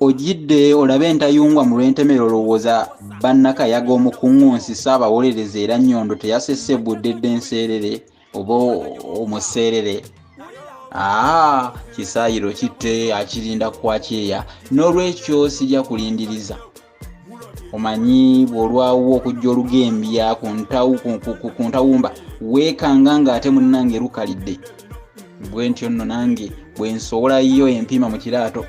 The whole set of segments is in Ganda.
ojidde olabe entayungwa mu lwentemero olowooza bannakayaga omukuŋŋunsi Ssaabawolereza era Nnyondo teyasesebudde enseerere oba omuseerere. Kisaayiro kitte akirinda kwakyeya, n'olwekyo sijja kulindiriza. Omanyi bw'olwawo okujja olugembya ku ntawumba weekanga ng'ate munnange lukalidde. Bwe ntyo nno nange bwe nsowolayo empima mu kiraato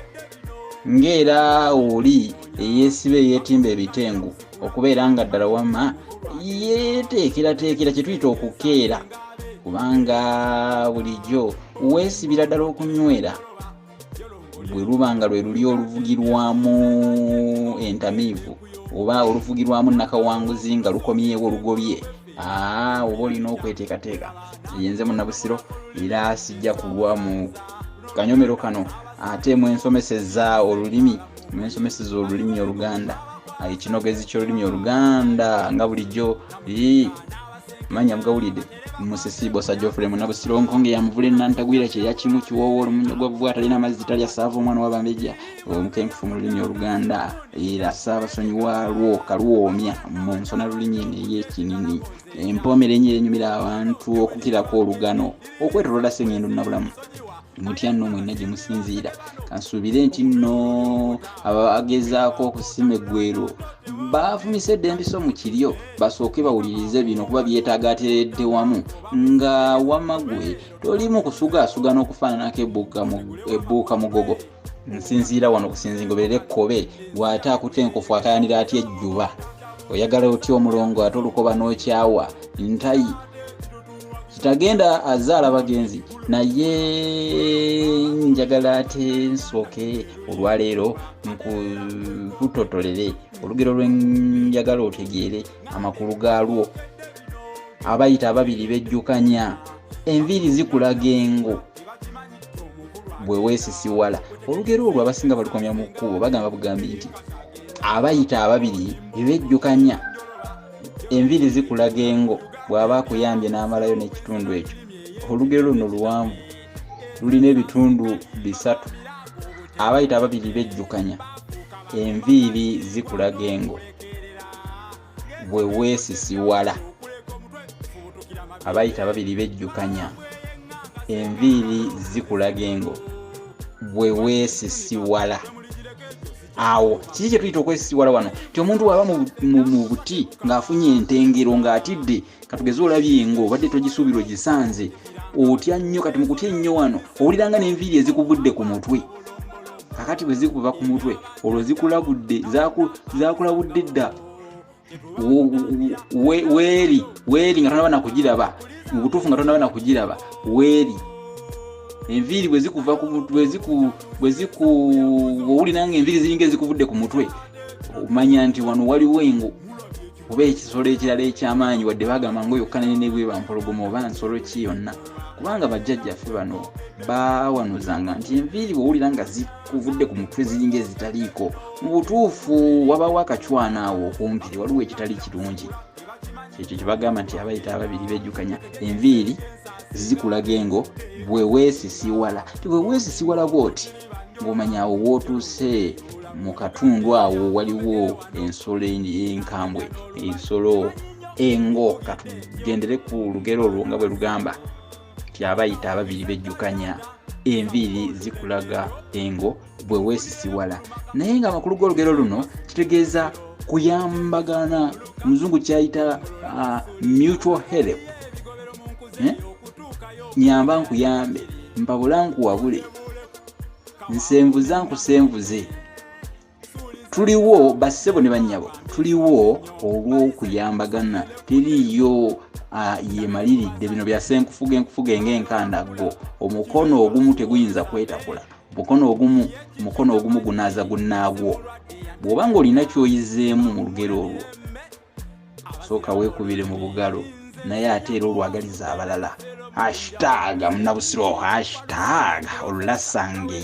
ng'era oli eyeesiba eyeetimba ebitengu okubeera nga ddala wamma yeeteekerateekera kye tuyita okukeera, kubanga bulijjo weesibira ddala okunywera bwe luba nga lwe luli oluvugirwamu entamiivu oba oluvugirwamu nnakawanguzi nga lukomyewo olugobye. Oba olina okweteekateeka. Yenze Munnabusiro era sijja kulwa mu kanyomero kano ate mwensomeseza olulimi Oluganda, ekinogezi ky'olulimi Oluganda nga bulijjo. Manya mugawulidde Musisibo Sajjofule Munnabusiro nkonge yamuvula ennantagwira kye yakimu kiwoowo olumunyogo bwa talina amazzi talya saavu omwana w'abambejja omukenkufu mu lulimi Oluganda era Ssaabasonyiwa lwo kalwoomya mu nsona lulimi ey'ekinini empoomera enye enyumira abantu okukirako olugano okwetoloola Ssengendo Nnabulamu. Mutya nno mwenna gye musinziira. Kansuubire nti nno abagezaako okusima eggwero baafumise edembiso mu kiryo basooke bawulirize bino kuba byetaaga ateredde wamu nga wamma gwe tolimu kusugaasuga n'okufaananako ebbuuka mugogo. Nsinziira wano kusinzingoberera ekkobe bw'ate akutte enkofu akayanira atya ejjuba. Oyagala otya omulongo ate olukoba n'okyawa ntayi kitagenda azaala bagenzi naye njagala ate nsooke olwaleero nkutotolere olugero lwenjagala otegeere amakulu gaalwo. Abayita ababiri bejjukanya enviiri zikulaga engo bwe weesisiwala. Olugero olwo abasinga balukomya mu kkubo bagamba bugambi nti abayita ababiri bejjukanya enviiri zikulaga engo bw'aba akuyambye n'amalayo n'ekitundu ekyo. Olugero luno luwanvu lulina ebitundu 3. Abayita ababiri bejjukanya enviiri zikulaga engo bwe weesisiwala. Abayita ababiri bejjukanya enviiri zikulaga engo bwe weesisiwala. Awo kiki kye tuyita okwesisiwala wano? Ti omuntu bw'aba mu buti ng'afunye entengero ng'atidde katugeze olabye engo obadde togisuubira ogisanze otya nnyo. Kati mu kutya ennyo wano owuliranga n'enviiri ezikuvudde ku mutwe. Kakati bwe zikuva ku mutwe olwo zikulabudde zakulabudde dda weeri nga tonaba na kugiraba, mu butuufu nga tonaba na kugiraba weeri. Enviiri bwe zikuva ku mutwe owulira nga enviiri ziringa ezikuvudde ku mutwe omanya nti wano waliwo engo oba ekisolo ekirala eky'amaanyi wadde bagamba ngo yokka nene bwe bampologoma oba nsolo ki yonna, kubanga bajjajjaffe bano bawanuzanga nti enviiri bw'owulira nga zikuvudde ku mutwe ziringa ezitaliiko, mu butuufu wabawo akacwana awo okumpi waliwo ekitali kirungi. Ekyo kye bagamba nti abayita ababiri bejjukanya enviiri zikulaga engo bwe weesisiwala. Ti bwe weesisiwala bw'oti ng'omanya awo wootuuse mu katundu awo waliwo ensolo enkambwe, ensolo engo. Katugendere ku lugero olwo nga bwe lugamba nti abayita ababiri bejjukanya enviiri zikulaga engo bwe weesisiwala. Naye nga amakulu g'olugero luno kitegeeza kuyambagana, Muzungu kyayita mutual help. Nyamba nkuyambe, mpabula nkuwabule, nsenvuza nkusenvuze. Tuliwo bassebo ne bannyabo, tuliwo olw'okuyambagana. Teriiyo yemaliridde bino bya senkufuge ng'enkandaggo. Omukono ogumu teguyinza kwetakula, mukono ogumu gunaaza gunnaagwo. Bw'oba ng'olina ky'oyizeemu mu lugero olwo sooka weekubire mu bugalo, naye ate era olwagaliza abalala. #Munnabusiro #olulasange